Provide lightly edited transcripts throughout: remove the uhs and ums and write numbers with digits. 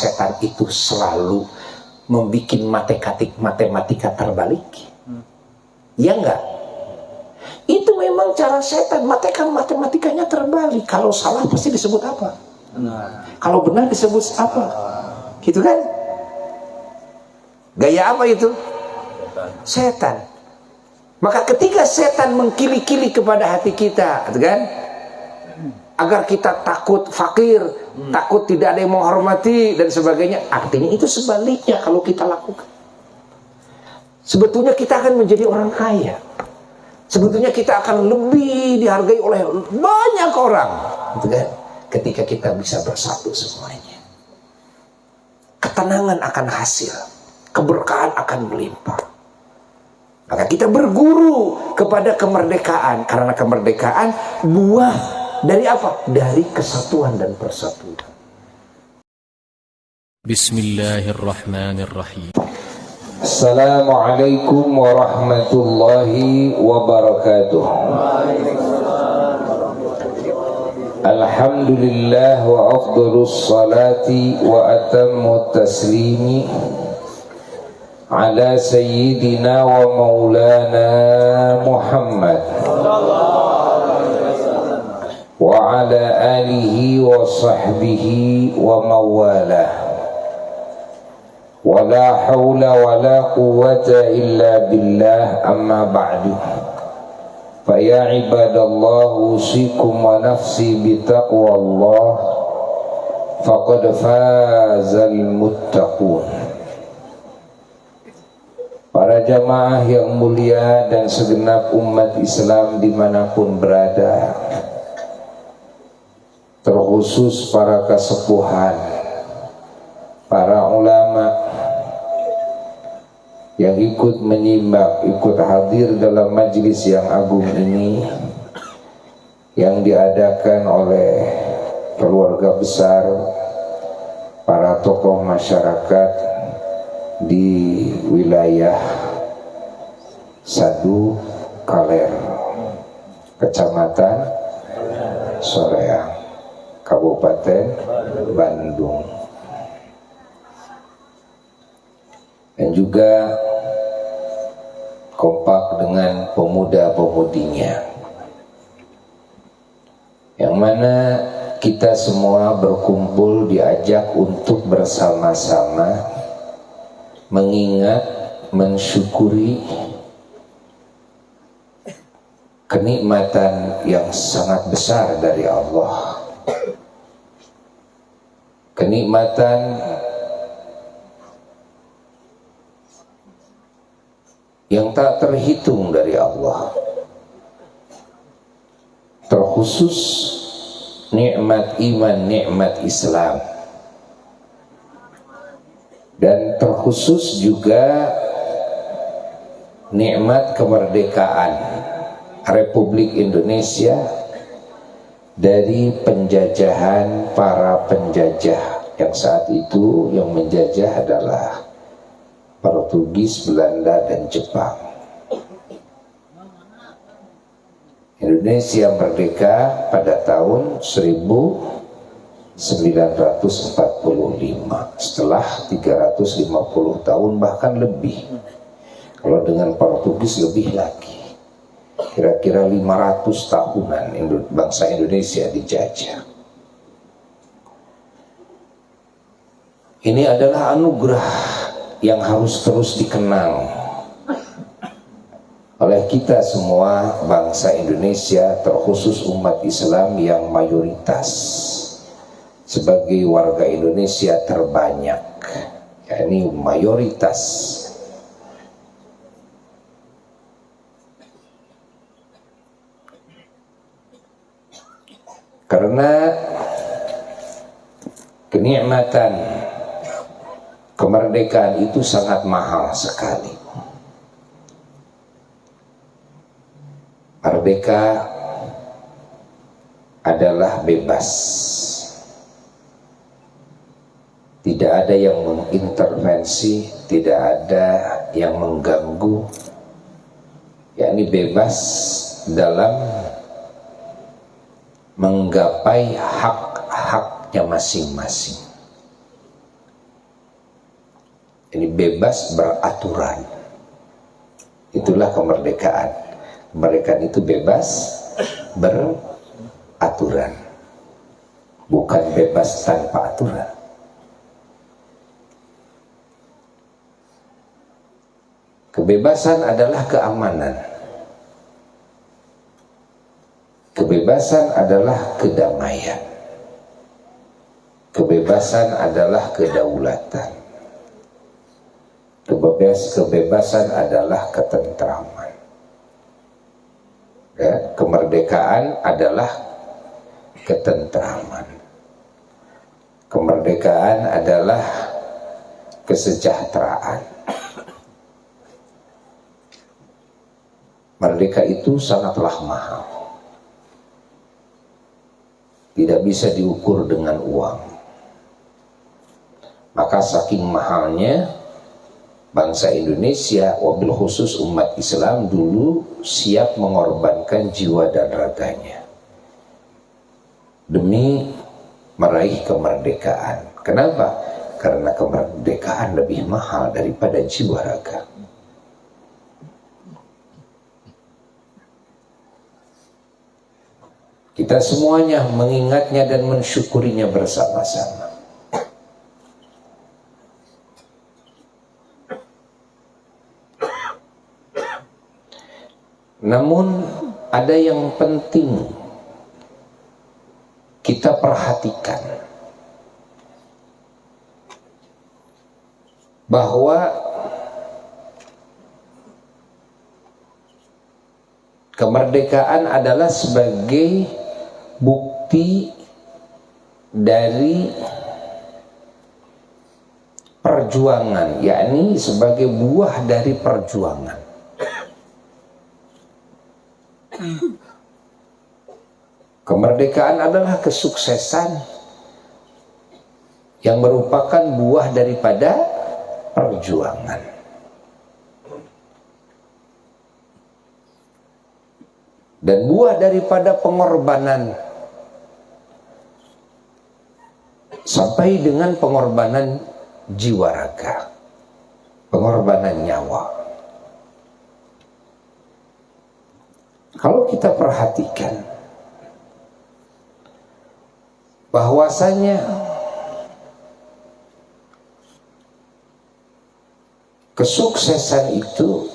setan itu selalu membuat matematika terbalik? Ya enggak? Itu memang cara setan, matematikanya terbalik. Kalau salah pasti disebut apa? Kalau benar disebut apa? Gitu kan? Gaya apa itu? Setan. Maka ketika setan mengkili-kili kepada hati kita, kan? Agar kita takut fakir, takut tidak ada yang menghormati dan sebagainya. Artinya itu sebaliknya kalau kita lakukan. Sebetulnya kita akan menjadi orang kaya. Sebetulnya kita akan lebih dihargai oleh banyak orang, gitu kan? Ketika kita bisa bersatu semuanya. Ketenangan akan hasil, keberkahan akan melimpah. Maka kita berguru kepada kemerdekaan, karena kemerdekaan buah dari apa? Dari kesatuan dan persatuan. Bismillahirrahmanirrahim. Assalamualaikum warahmatullahi wabarakatuh. Alhamdulillah wa afdhalus salati wa atammut taslimi ala sayyidina wa maulana Muhammad wa ala alihi wa sahbihi wa mawalah. Wa la hawla wa la quwwata illa billah, amma ba'du. Fa ya ibadallah, usikum wa nafsi bitaqwallah, faqad fazal muttaqun. Para jamaah yang mulia dan segenap umat Islam dimanapun berada, terkhusus para kesepuhan, para ulama yang ikut menyimak, ikut hadir dalam majlis yang agung ini, yang diadakan oleh keluarga besar, para tokoh masyarakat di wilayah Sadu Kaler, Kecamatan Soreang, Kabupaten Bandung, dan juga kompak dengan pemuda-pemudinya, yang mana kita semua berkumpul diajak untuk bersama-sama mengingat, mensyukuri kenikmatan yang sangat besar dari Allah, kenikmatan yang tak terhitung dari Allah, terkhusus nikmat iman, nikmat Islam, dan terkhusus juga nikmat kemerdekaan Republik Indonesia dari penjajahan para penjajah yang saat itu yang menjajah adalah Portugis, Belanda, dan Jepang. Indonesia merdeka pada tahun 1945, setelah 350 tahun bahkan lebih. Kalau dengan Portugis lebih lagi, kira-kira 500 tahunan bangsa Indonesia dijajah. Ini adalah anugerah yang harus terus dikenang oleh kita semua bangsa Indonesia, terkhusus umat Islam yang mayoritas sebagai warga Indonesia terbanyak, yakni mayoritas. Karena kenikmatan kemerdekaan itu sangat mahal sekali. Merdeka adalah bebas. Tidak ada yang mengintervensi, tidak ada yang mengganggu. Yakni bebas dalam menggapai hak-haknya masing-masing. Ini bebas beraturan. Itulah kemerdekaan. Kemerdekaan itu bebas beraturan, bukan bebas tanpa aturan. Kebebasan adalah keamanan. Kebebasan adalah kedamaian. Kebebasan adalah kedaulatan. Kebebasan adalah ketentraman. Ya, kemerdekaan adalah ketentraman. Kemerdekaan adalah kesejahteraan. Merdeka itu sangatlah mahal. Tidak bisa diukur dengan uang. Maka saking mahalnya, bangsa Indonesia, wabil khusus umat Islam dulu siap mengorbankan jiwa dan raganya demi meraih kemerdekaan. Kenapa? Karena kemerdekaan lebih mahal daripada jiwa raga. Kita semuanya mengingatnya dan mensyukurinya bersama-sama. Namun ada yang penting kita perhatikan, bahwa kemerdekaan adalah sebagai bukti dari perjuangan, yakni sebagai buah dari perjuangan. Kemerdekaan adalah kesuksesan yang merupakan buah daripada perjuangan. Dan buah daripada pengorbanan sampai dengan pengorbanan jiwa raga, pengorbanan nyawa. Kalau kita perhatikan bahwasanya kesuksesan itu,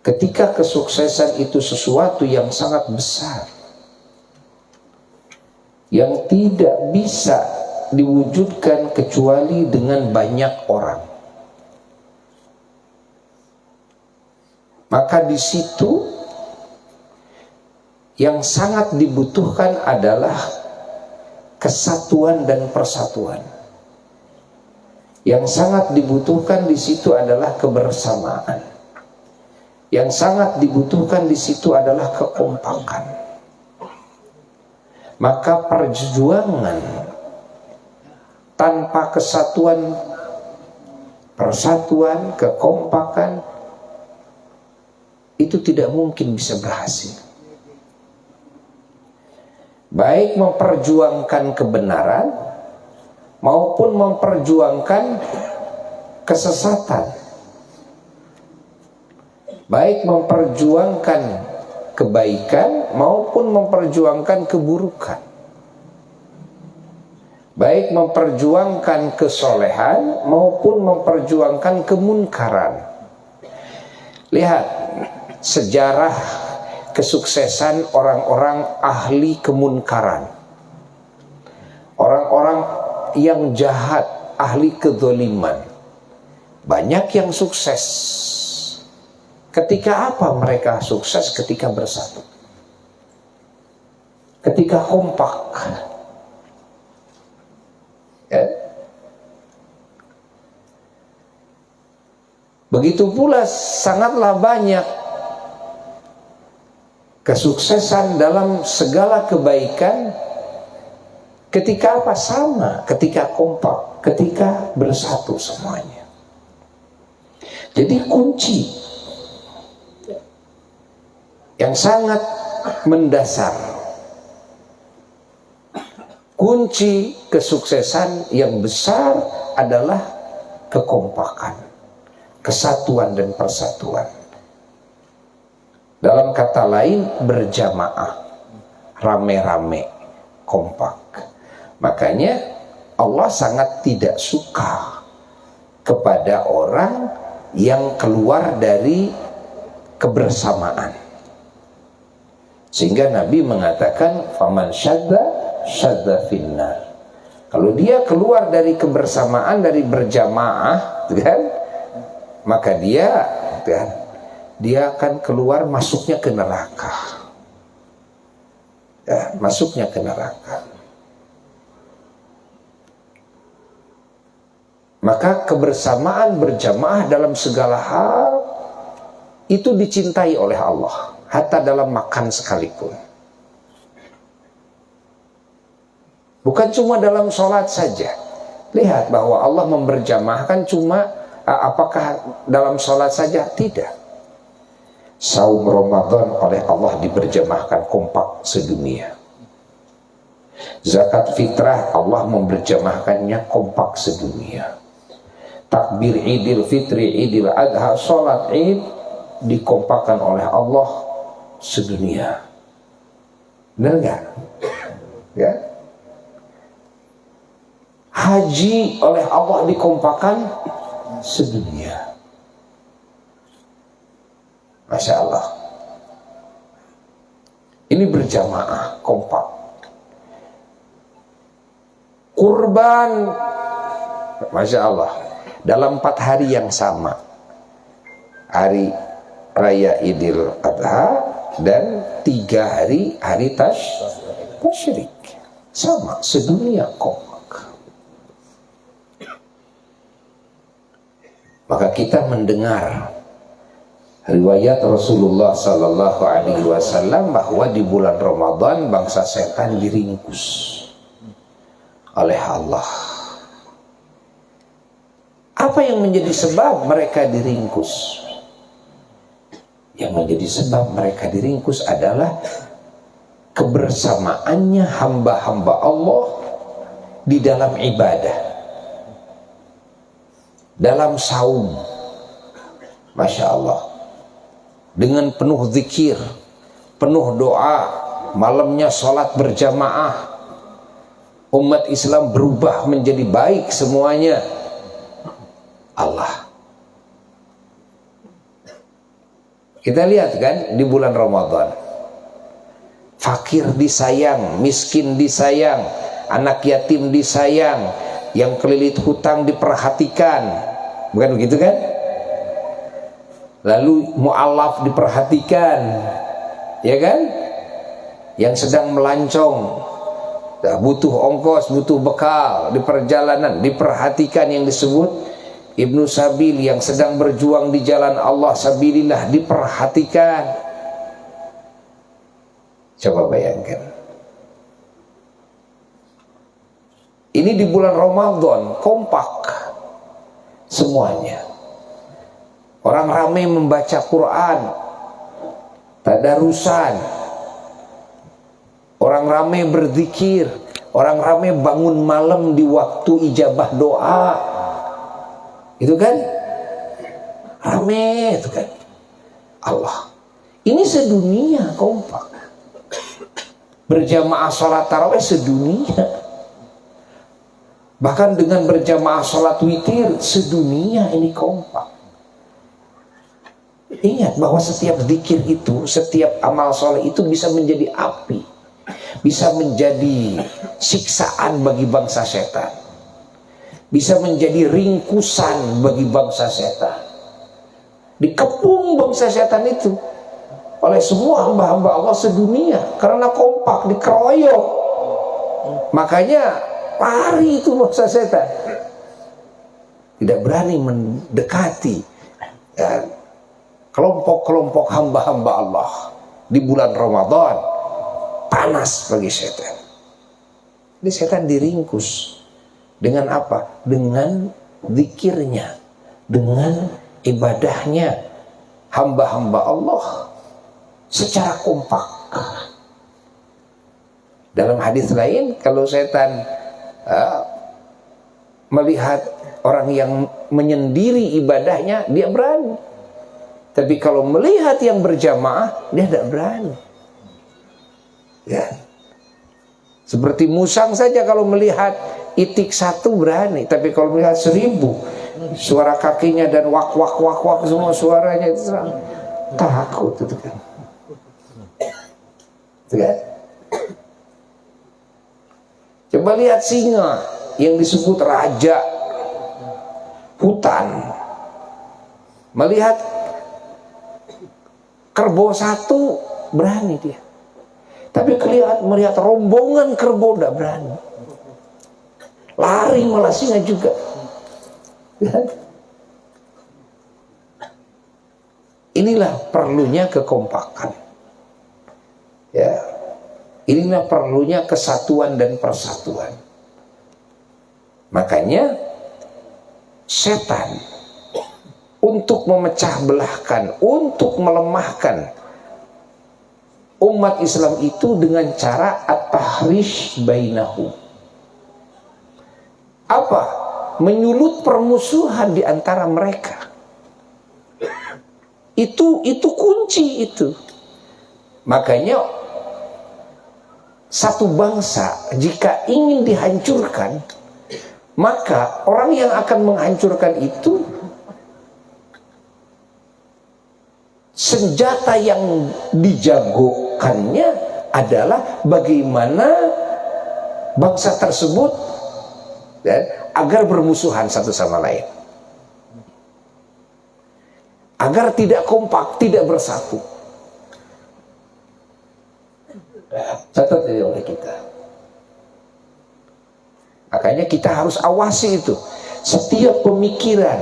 ketika kesuksesan itu sesuatu yang sangat besar, yang tidak bisa diwujudkan kecuali dengan banyak orang, maka di situ yang sangat dibutuhkan adalah kesatuan dan persatuan. Yang sangat dibutuhkan di situ adalah kebersamaan. Yang sangat dibutuhkan di situ adalah kekompakan. Maka perjuangan tanpa kesatuan, persatuan, kekompakan itu tidak mungkin bisa berhasil. Baik memperjuangkan kebenaran maupun memperjuangkan kesesatan, baik memperjuangkan kebaikan maupun memperjuangkan keburukan, baik memperjuangkan kesolehan maupun memperjuangkan kemunkaran. Lihat sejarah kesuksesan orang-orang ahli kemunkaran, orang-orang yang jahat, ahli kezaliman. Banyak yang sukses. Ketika apa mereka sukses? Ketika bersatu, ketika kompak. Ya. Begitu pula sangatlah banyak kesuksesan dalam segala kebaikan ketika apa? Sama, ketika kompak, ketika bersatu semuanya. Jadi kunci yang sangat mendasar, kunci kesuksesan yang besar adalah kekompakan, kesatuan dan persatuan. Dalam kata lain, berjamaah, rame-rame, kompak. Makanya Allah sangat tidak suka kepada orang yang keluar dari kebersamaan. Sehingga Nabi mengatakan, faman syadda finnar. Kalau dia keluar dari kebersamaan, dari berjamaah, kan, maka dia akan keluar, masuknya ke neraka. Ya, masuknya ke neraka. Maka kebersamaan berjamaah dalam segala hal itu dicintai oleh Allah, hatta dalam makan sekalipun. Bukan cuma dalam sholat saja. Lihat bahwa Allah memberjamaahkan cuma apakah dalam sholat saja? Tidak. Saum Ramadan oleh Allah diberjamaahkan kompak sedunia. Zakat fitrah Allah memberjamaahkannya kompak sedunia. Takbir Idul Fitri, Idul Adha, sholat Id dikompakkan oleh Allah sedunia. Benar nggak? Ya. Haji oleh Allah dikompakkan sedunia. Masya Allah. Ini berjamaah, kompak. Kurban, Masya Allah, dalam 4 hari yang sama. Hari Raya Idul Adha dan 3 hari tasyrik. Sama, sedunia kompak. Maka kita mendengar riwayat Rasulullah Sallallahu Alaihi Wasallam bahwa di bulan Ramadan bangsa setan diringkus oleh Allah. Apa yang menjadi sebab mereka diringkus? Yang menjadi sebab mereka diringkus adalah kebersamaannya hamba-hamba Allah di dalam ibadah, dalam saum. Masya Allah, dengan penuh zikir, penuh doa, malamnya sholat berjamaah, umat Islam berubah menjadi baik semuanya. Allah, kita lihat kan di bulan Ramadan, fakir disayang, miskin disayang, anak yatim disayang, yang kelilit hutang diperhatikan, bukan begitu kan? Lalu mu'alaf diperhatikan, ya kan? Yang sedang melancong, butuh ongkos, butuh bekal di perjalanan diperhatikan. Yang disebut Ibnu Sabil, yang sedang berjuang di jalan Allah sabilillah, diperhatikan. Coba bayangkan, ini di bulan Ramadan kompak semuanya. Orang ramai membaca Quran, tadarusan. Orang ramai berzikir, orang ramai bangun malam di waktu ijabah doa. Itu kan ramai, itu kan Allah. Ini sedunia kompak. Berjamaah sholat tarawih sedunia. Bahkan dengan berjamaah sholat witir sedunia ini kompak. Ingat bahwa setiap zikir itu, setiap amal soleh itu bisa menjadi api, bisa menjadi siksaan bagi bangsa setan, bisa menjadi ringkusan bagi bangsa setan. Dikepung bangsa setan itu oleh semua hamba-hamba Allah sedunia karena kompak, dikeroyok. Makanya lari itu bangsa setan, tidak berani mendekati kelompok-kelompok hamba-hamba Allah di bulan Ramadan. Panas bagi setan. Jadi setan diringkus dengan apa? Dengan zikirnya, dengan ibadahnya hamba-hamba Allah secara kompak. Dalam hadis lain, kalau setan melihat orang yang menyendiri ibadahnya, dia berani. Tapi kalau melihat yang berjamaah, dia tidak berani. Ya. Seperti musang saja kalau melihat itik satu berani, tapi kalau melihat 1000, suara kakinya dan wak wak wak wak semua suaranya itu takut itu kan. Itu kan? Coba lihat singa yang disebut raja hutan, melihat kerbau satu berani dia, tapi melihat rombongan kerbau tidak berani, lari malah singa juga. Inilah perlunya kekompakan, ya. Inilah perlunya kesatuan dan persatuan. Makanya setan untuk memecah belahkan, untuk melemahkan umat Islam itu dengan cara at-tahrish bainahum. Apa? Menyulut permusuhan di antara mereka. Itu kunci itu. Makanya satu bangsa jika ingin dihancurkan, maka orang yang akan menghancurkan itu senjata yang dijagokannya adalah bagaimana bangsa tersebut agar bermusuhan satu sama lain, agar tidak kompak, tidak bersatu. Catat ini oleh kita. Makanya kita harus awasi itu. Setiap pemikiran,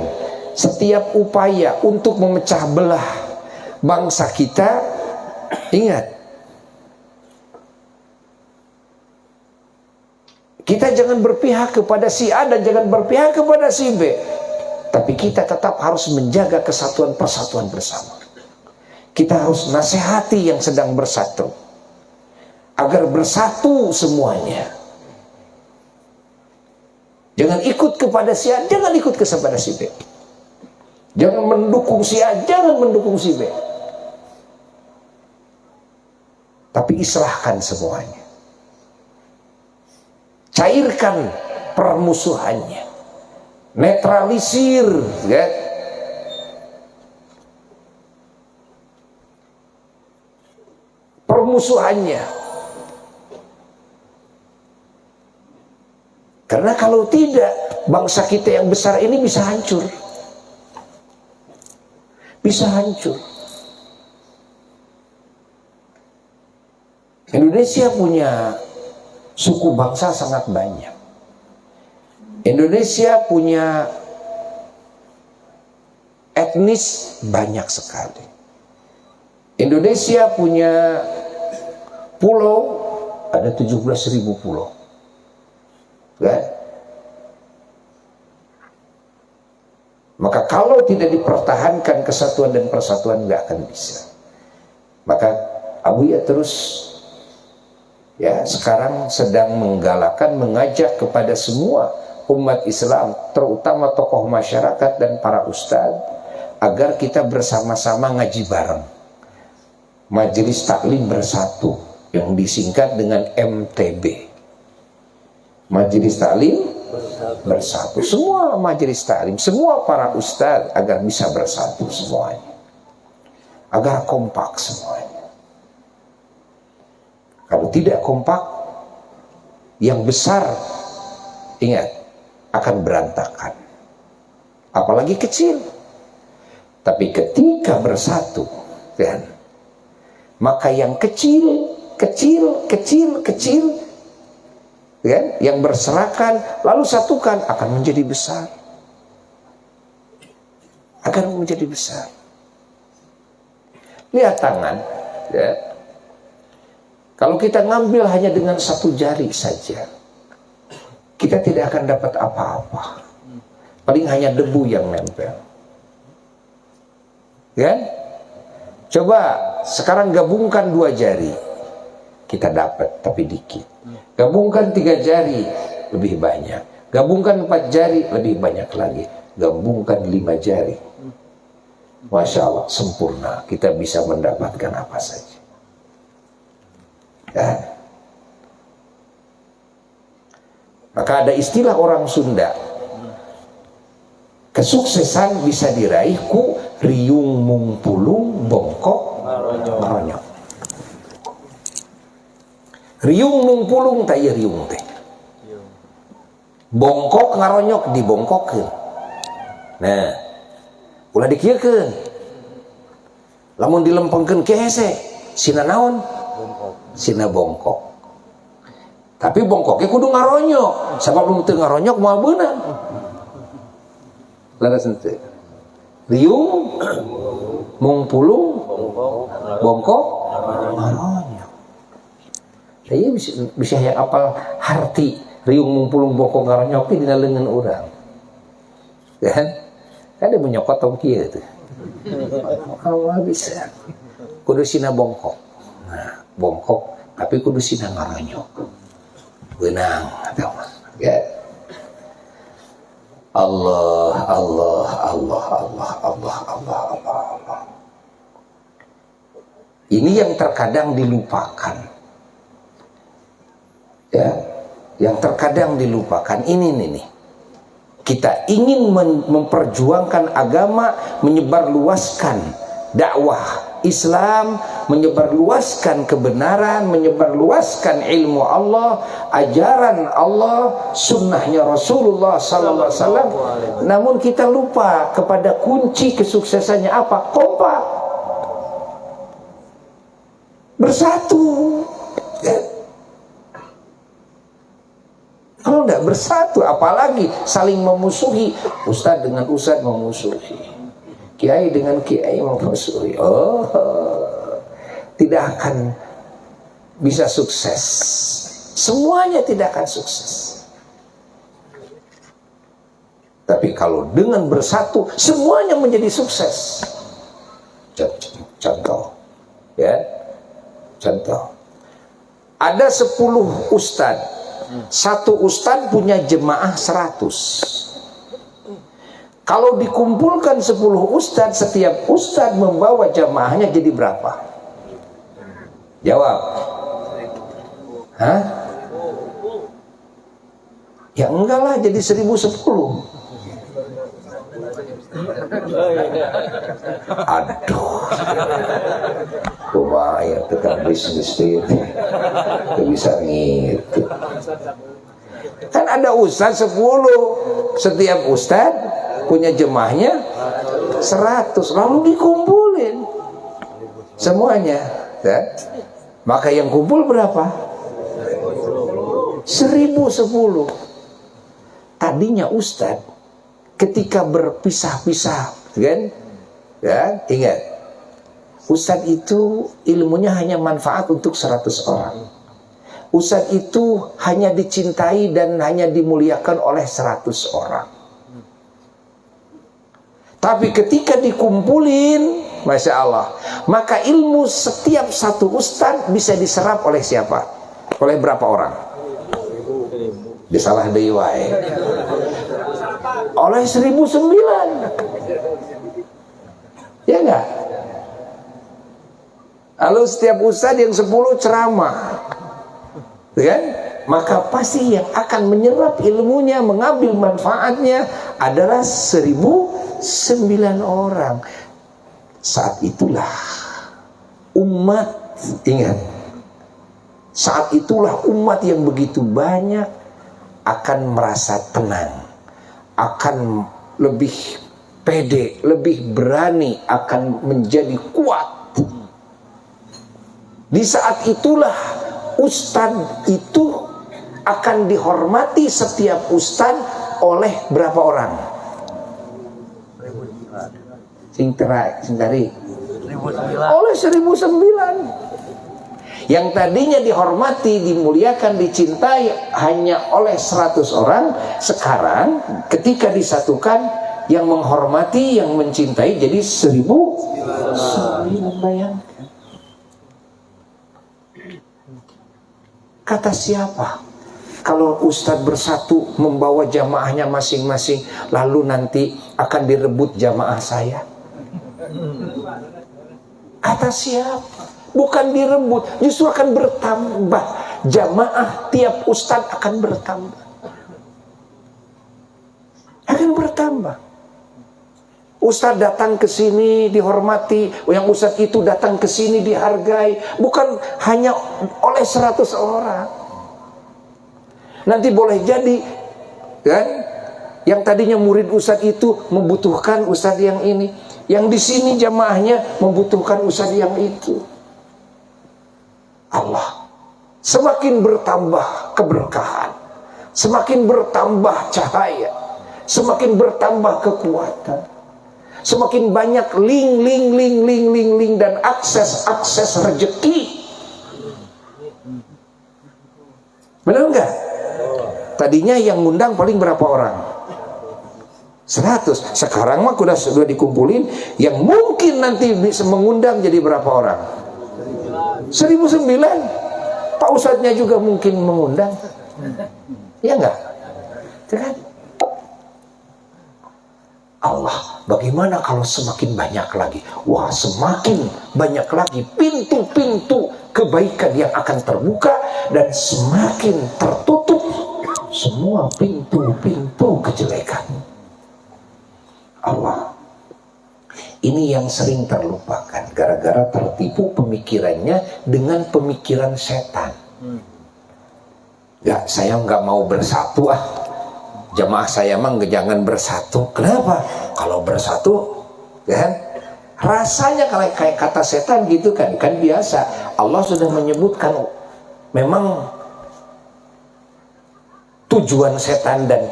setiap upaya untuk memecah belah bangsa kita, ingat, kita jangan berpihak kepada si A dan jangan berpihak kepada si B, tapi kita tetap harus menjaga kesatuan persatuan bersama. Kita harus nasihati yang sedang bersatu agar bersatu semuanya. Jangan ikut kepada si A, jangan ikut kepada si B. Jangan mendukung si A, jangan mendukung si B. Tapi islahkan semuanya. Cairkan permusuhannya. Netralisir, ya. Permusuhannya. Karena kalau tidak, bangsa kita yang besar ini bisa hancur. Bisa hancur. Indonesia punya suku bangsa sangat banyak. Indonesia punya etnis banyak sekali. Indonesia punya pulau, ada 17.000 pulau. Kan? Maka kalau tidak dipertahankan kesatuan dan persatuan nggak akan bisa. Maka Abuya terus ya sekarang sedang menggalakkan, mengajak kepada semua umat Islam, terutama tokoh masyarakat dan para ustadz, agar kita bersama-sama ngaji bareng. Majelis Taklim Bersatu yang disingkat dengan MTB. Majelis Taklim Bersatu. Semua majelis taklim, semua para ustadz agar bisa bersatu semuanya. Agar kompak semuanya. Kalau tidak kompak, yang besar, ingat, akan berantakan. Apalagi kecil. Tapi ketika bersatu, kan, maka yang kecil, kan, yang berserakan lalu satukan akan menjadi besar. Akan menjadi besar. Lihat tangan, ya. Kalau kita ngambil hanya dengan satu jari saja, kita tidak akan dapat apa-apa. Paling hanya debu yang nempel. Kan? Coba sekarang gabungkan 2 jari, kita dapat tapi dikit. Gabungkan 3 jari, lebih banyak. Gabungkan 4 jari, lebih banyak lagi. Gabungkan 5 jari. Masya Allah, sempurna. Kita bisa mendapatkan apa saja. Ya. Maka ada istilah orang Sunda, kesuksesan bisa diraih ku riung mungpulung bongkok ngaronyok. Riung mungpulung tak iya riung teh. Bongkok ngaronyok dibongkokkeun. Nah, ulah dikieukeun. Lamun dilempengkeun ke hese, sina naon? Sina bongkok. Tapi bongkoknya kudu ngaronyok. Sabab lu teu ngaronyok moal beunang. Laras henteu. Riung mungpulung bongkok ngaronyok. Saya bisa yang apal harti riung mungpulung bongkok ngaronyok dina leungeun urang. Kan? Ada menyokot tong kieu teh. Allah bisa. Kudu sina bongkok. Nah, bongkok tapi kudu sina ngaronyok. Beunang eta mah. Ya. Allah, Allah, Allah, Allah, Allah, Allah, Allah, Allah. Ini yang terkadang dilupakan. Ya, yang terkadang dilupakan ini nih. Kita ingin memperjuangkan agama, menyebarluaskan dakwah Islam, menyebarluaskan kebenaran, menyebarluaskan ilmu Allah, ajaran Allah, sunnahnya Rasulullah sallallahu alaihi wasallam. Namun kita lupa kepada kunci kesuksesannya apa? Kompak, bersatu. Ya. Kalau tidak bersatu, apalagi saling memusuhi, ustadz dengan ustadz memusuhi, kiai dengan kiai memusuhi, tidak akan bisa sukses. Semuanya tidak akan sukses. Tapi kalau dengan bersatu, semuanya menjadi sukses. Contoh, ya, contoh. Ada 10 ustadz. Satu ustadz punya jemaah 100. Kalau dikumpulkan 10 ustadz, setiap ustadz membawa jemaahnya jadi berapa? Jawab. Hah? Ya enggak lah, jadi 1010. Aduh, lumayan tukang bisnis itu bisa gitu. Kan ada ustadz 10, setiap ustadz punya jemaahnya 100, lalu dikumpulin semuanya, ya? Maka yang kumpul berapa? 1010. Tadinya ustadz ketika berpisah-pisah, kan? Ya, ingat, ustadz itu ilmunya hanya manfaat untuk 100 orang. Ustadz itu hanya dicintai dan hanya dimuliakan oleh 100 orang. Tapi ketika dikumpulin, Masya Allah, maka ilmu setiap satu ustadz bisa diserap oleh siapa? Oleh berapa orang? Disalah deui wae. Oleh 1009. Ya enggak? Lalu setiap ustadz yang 10 ceramah, kan? Maka pasti yang akan menyerap ilmunya, mengambil manfaatnya adalah 1009 orang. Saat itulah umat, ingat, saat itulah umat yang begitu banyak akan merasa tenang, akan lebih pede, lebih berani, akan menjadi kuat. Di saat itulah ustadz itu akan dihormati, setiap ustadz oleh berapa orang? Sing tadi oleh 1009. Yang tadinya dihormati, dimuliakan, dicintai hanya oleh 100 orang, sekarang ketika disatukan, yang menghormati, yang mencintai jadi 1009. Bayangkan. Kata siapa? kalau Ustadz bersatu membawa jamaahnya masing-masing, lalu nanti akan direbut jamaah saya? Kata siapa? Bukan direbut, justru akan bertambah. Jamaah tiap Ustadz akan bertambah. Akan bertambah. Ustadz datang ke sini dihormati, yang Ustadz itu datang ke sini dihargai, bukan hanya oleh 100 orang. Nanti boleh jadi kan, yang tadinya murid Ustadz itu membutuhkan Ustadz yang ini, yang di sini jamaahnya membutuhkan Ustadz yang itu. Allah semakin bertambah keberkahan, semakin bertambah cahaya, semakin bertambah kekuatan, semakin banyak link dan akses rezeki. Benar enggak? Tadinya yang ngundang paling berapa orang? 100. Sekarang mah sudah dikumpulin, yang mungkin nanti bisa mengundang jadi berapa orang? 1009. Pak Ustadznya juga mungkin mengundang. Ya enggak? Itu kan? Allah, bagaimana kalau semakin banyak lagi? Wah, semakin banyak lagi pintu-pintu kebaikan yang akan terbuka, dan semakin tertutup semua pintu-pintu kejelekan. Allah, ini yang sering terlupakan gara-gara tertipu pemikirannya dengan pemikiran setan. Ya, saya nggak mau bersatu jamaah saya mah jangan bersatu. Kenapa? Kalau bersatu, kan? Rasanya kayak kata setan gitu kan biasa. Allah sudah menyebutkan memang tujuan setan dan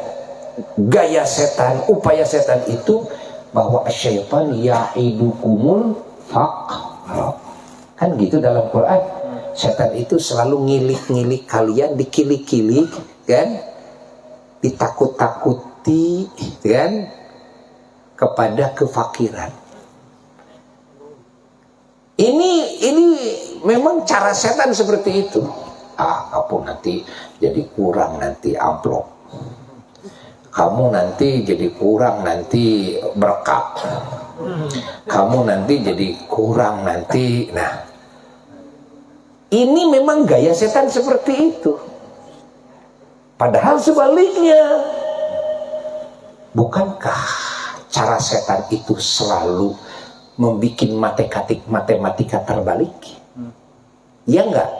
gaya setan, upaya setan itu bahwa syaitan ya'idukumul faqr. Kan gitu dalam Quran. Setan itu selalu ngilik-ngilik kalian, dikilik-kilik, kan? Ditakut-takuti, kan? Kepada kefakiran. Ini memang cara setan seperti itu. Kamu nanti jadi kurang nanti amplop. Kamu nanti jadi kurang nanti berkah. Kamu nanti jadi kurang nanti. Nah, ini memang gaya setan seperti itu. Padahal sebaliknya, bukankah cara setan itu selalu membuat matematika terbalik? Ya enggak?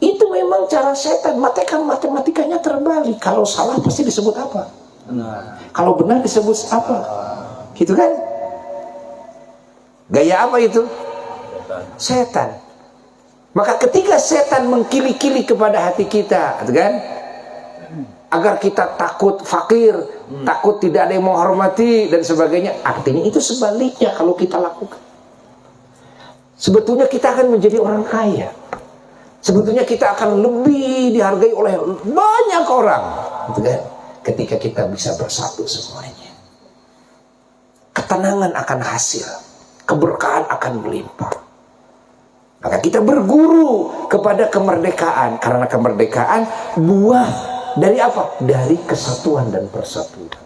Itu memang cara setan, matematikanya terbalik. Kalau salah pasti disebut apa? Benar. Kalau benar disebut apa? Gitu kan? Gaya apa itu? Setan. Maka ketika setan mengkili-kili kepada hati kita, kan? Agar kita takut fakir, takut tidak ada yang menghormati dan sebagainya. Artinya itu sebaliknya kalau kita lakukan. Sebetulnya kita akan menjadi orang kaya. Sebetulnya kita akan lebih dihargai oleh banyak orang, gitu kan? Ketika kita bisa bersatu semuanya. Ketenangan akan hasil, keberkahan akan melimpah. Maka kita berguru kepada kemerdekaan, karena kemerdekaan buah dari apa? Dari kesatuan dan persatuan.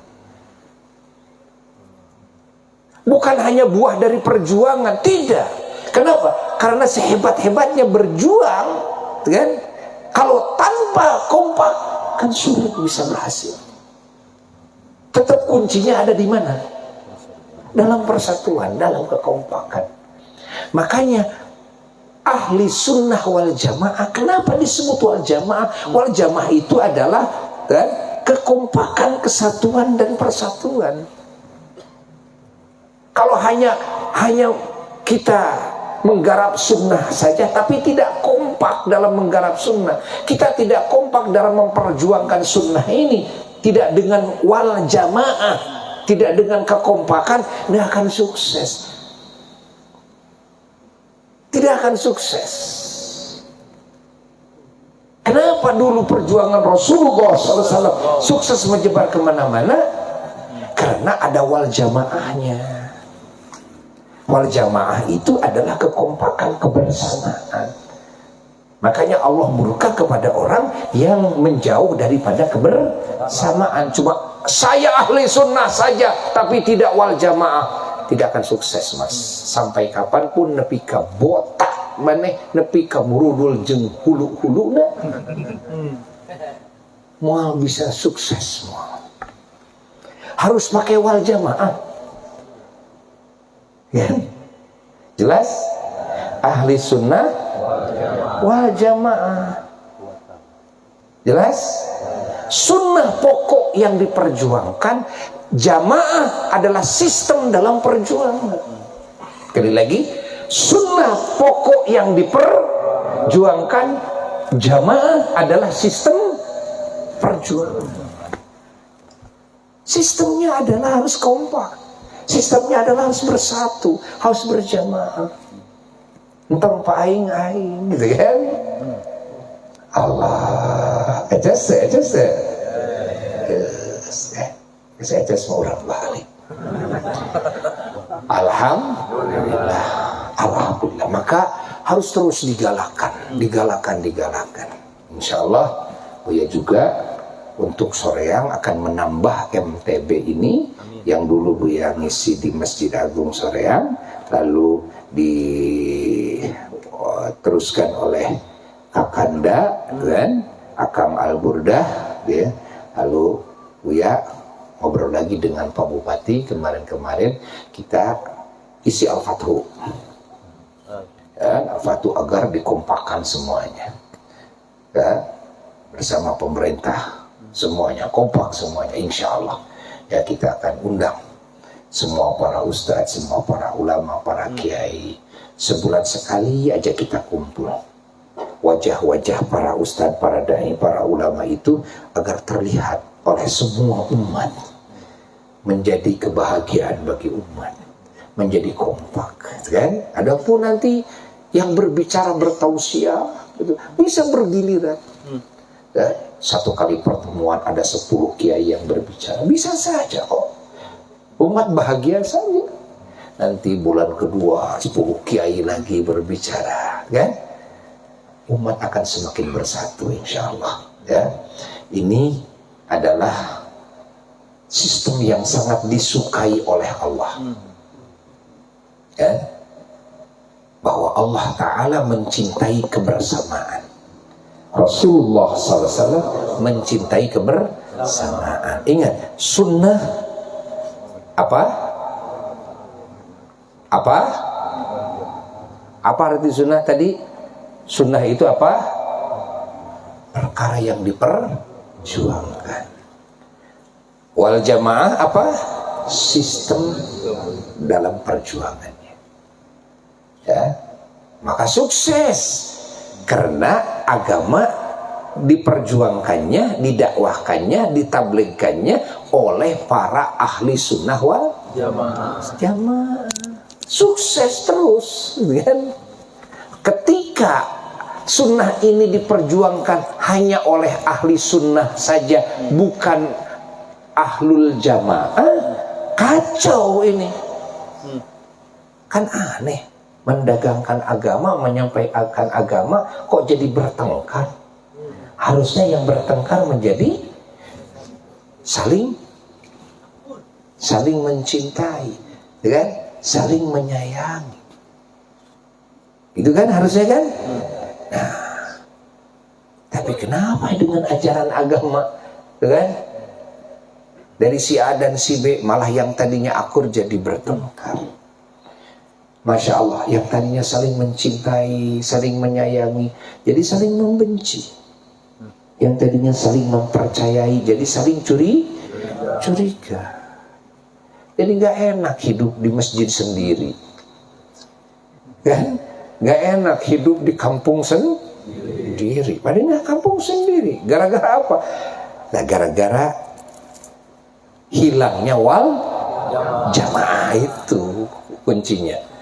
Bukan hanya buah dari perjuangan, tidak. Kenapa? Karena sehebat-hebatnya berjuang, kan? Kalau tanpa kompak kan sulit bisa berhasil. Tetap kuncinya ada di mana? Dalam persatuan, dalam kekompakan. Makanya ahli sunnah wal jamaah, kenapa disebut wal jamaah? Wal jamaah itu adalah kan, kekompakan, kesatuan dan persatuan. Kalau hanya kita menggarap sunnah saja, tapi tidak kompak dalam menggarap sunnah, kita tidak kompak dalam memperjuangkan sunnah ini, tidak dengan wal jamaah, tidak dengan kekompakan, tidak akan sukses. Tidak akan sukses. Kenapa dulu perjuangan Rasulullah SAW sukses menyebar kemana-mana? Karena ada wal jamaahnya. Wal jamaah itu adalah kekompakan, kebersamaan. Makanya Allah murka kepada orang yang menjauh daripada kebersamaan. Cuma saya ahli sunnah saja tapi tidak wal jamaah, tidak akan sukses mas. Sampai kapanpun nepi ka botak maneh, nepi ka murudul jeung hulu-huluna, moal bisa sukses moal. Harus pakai wal jamaah. Ya. Jelas? Ahli sunnah wal jamaah. Jelas? Sunnah pokok yang diperjuangkan, jamaah adalah sistem dalam perjuangan. Sekali lagi, sunnah pokok yang diperjuangkan, jamaah adalah sistem perjuangan. Sistemnya adalah harus kompak. Sistemnya adalah harus bersatu, harus berjamaah. Entang paing-aing gitu kan. Allah saya semua orang balik. Alhamdulillah. Maka harus terus digalakan. Insya Allah Buya juga untuk Soreang akan menambah MTB ini. Yang dulu Buya ngisi di Masjid Agung Soreang, lalu diteruskan oleh Kakanda dan Akang Al-Burdah, ya. Lalu Buya ngobrol lagi dengan Pak Bupati kemarin kita isi Al-Fathu, ya, Al-Fathu agar dikompakkan semuanya, ya, bersama pemerintah semuanya kompak semuanya, insya Allah. Ya kita akan undang semua para ustadz, semua para ulama, para kiai. Sebulan sekali aja kita kumpul. Wajah-wajah para ustadz, para dai, para ulama itu agar terlihat oleh semua umat. Menjadi kebahagiaan bagi umat. Menjadi kompak. Kan? Adapun nanti yang berbicara bertausiah, gitu, bisa bergiliran. Ya, satu kali pertemuan ada 10 kiai yang berbicara, bisa saja kok. Umat bahagia saja. Nanti bulan kedua 10 kiai lagi berbicara, kan? Umat akan semakin bersatu insya Allah. Ya, ini adalah sistem yang sangat disukai oleh Allah. Ya, bahwa Allah Ta'ala mencintai kebersamaan. Rasulullah SAW mencintai kebersamaan. Ingat, sunnah apa? Apa arti sunnah tadi? Sunnah itu apa? Perkara yang diperjuangkan. Wal jamaah apa? Sistem dalam perjuangannya. Ya, maka sukses. Karena agama diperjuangkannya, didakwahkannya, ditabligkannya oleh para ahli sunnah wal jamaah. Sukses terus, kan? Ketika sunnah ini diperjuangkan hanya oleh ahli sunnah saja, bukan ahlul jamaah, kacau ini. Kan aneh. Mendagangkan agama, menyampaikan agama, kok jadi bertengkar? Harusnya yang bertengkar menjadi saling mencintai, kan? Saling menyayangi. Itu kan harusnya kan? Nah, tapi kenapa dengan ajaran agama, kan? Dari si A dan si B malah yang tadinya akur jadi bertengkar. Masya Allah, yang tadinya saling mencintai, saling menyayangi, jadi saling membenci. Yang tadinya saling mempercayai, jadi saling curiga. Jadi gak enak hidup di masjid sendiri, kan? Gak enak hidup di kampung sendiri. Padahal kampung sendiri. Gara-gara apa? Nah, gara-gara hilangnya wal jamaah itu kuncinya.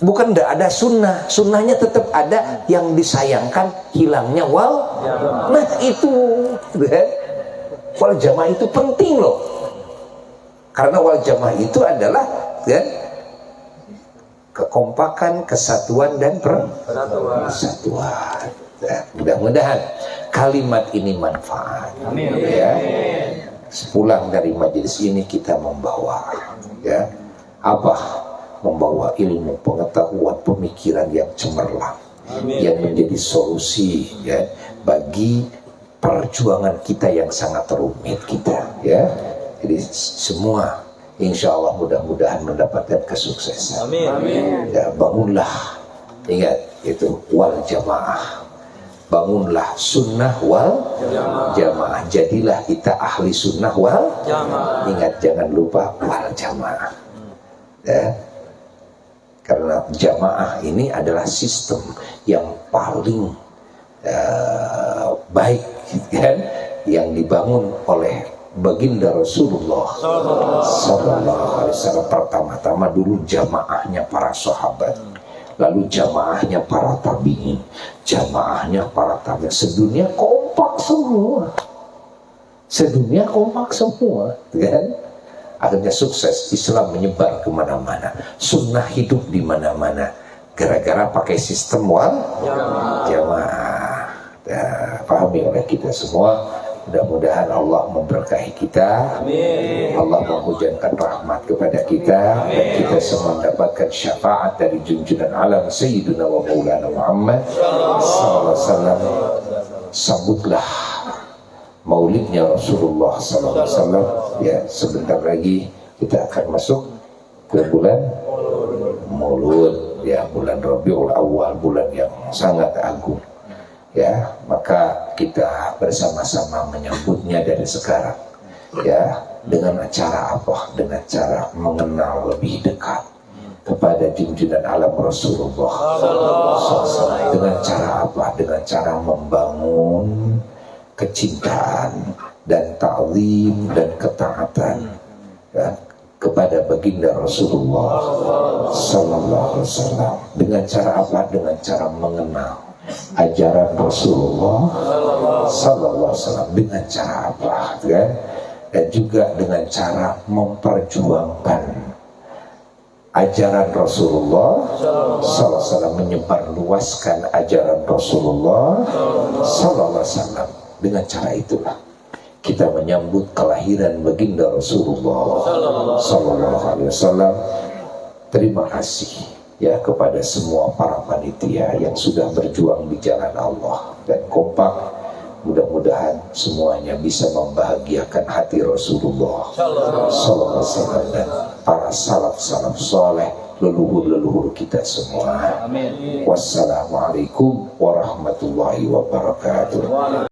Bukan tidak ada sunnah, sunnahnya tetap ada, yang disayangkan hilangnya wal. Nah itu, wal jamaah itu penting loh, karena wal jamaah itu adalah kan, kekompakan, kesatuan dan persatuan. Nah, mudah-mudahan kalimat ini manfaat. Amin. Ya. Sepulang dari majelis ini kita membawa, ya, apa? Membawa ilmu, pengetahuan, pemikiran yang cemerlang, yang menjadi solusi, ya, bagi perjuangan kita yang sangat rumit kita, ya. Jadi semua, insya Allah mudah-mudahan mendapatkan kesuksesan. Amin. Ya, bangunlah, ingat itu wal jamaah. Bangunlah sunnah wal jamaah. Jadilah kita ahli sunnah wal Jamaah. Ingat, jangan lupa wal jamaah. Ya. Karena jamaah ini adalah sistem yang paling baik, kan, yang dibangun oleh baginda Rasulullah sallallahu alaihi wasallam. Pertama-tama dulu jamaahnya para sahabat, lalu jamaahnya para tabi'in, jamaahnya para tabi'in. Sedunia kompak semua, sedunia kompak semua, kan? Akhirnya sukses, Islam menyebar kemana-mana, sunnah hidup di mana-mana, gara-gara pakai sistem wal jamaah. Pahami oleh kita semua. Mudah-mudahan Allah memberkahi kita. Amin. Allah menghujamkan rahmat kepada kita. Amin. Dan kita semua mendapatkan syafaat dari junjungan alam Sayyidina wa Maulana Muhammad sallallahu alaihi wasallam. Sambutlah maulidnya Rasulullah sallallahu alaihi wasallam. Ya, sebentar lagi kita akan masuk ke bulan Maulud, ya, bulan Rabiul Awal, bulan yang sangat agung. Ya, maka kita bersama-sama menyambutnya dari sekarang, ya, dengan acara apa? Dengan cara mengenal lebih dekat kepada junjungan alam Rasulullah SAW. Dengan cara apa? Dengan cara membangun kecintaan dan ta'zim dan ketaatan, ya, kepada baginda Rasulullah sallallahu alaihi wasallam. Dengan cara apa? Dengan cara mengenal ajaran Rasulullah sallallahu alaihi wasallam. Dengan cara apa, kan? Dan juga dengan cara memperjuangkan ajaran Rasulullah sallallahu alaihi wasallam, menyebarluaskan ajaran Rasulullah sallallahu alaihi wasallam. Dengan cara itulah kita menyambut kelahiran baginda Rasulullah sallallahu alaihi wasallam. Terima kasih, ya, kepada semua para panitia yang sudah berjuang di jalan Allah dan kompak. Mudah-mudahan semuanya bisa membahagiakan hati Rasulullah sallallahu alaihi wasallam dan para salaf-salaf soleh, leluhur-leluhur kita semua. Amin. Wassalamualaikum warahmatullahi wabarakatuh.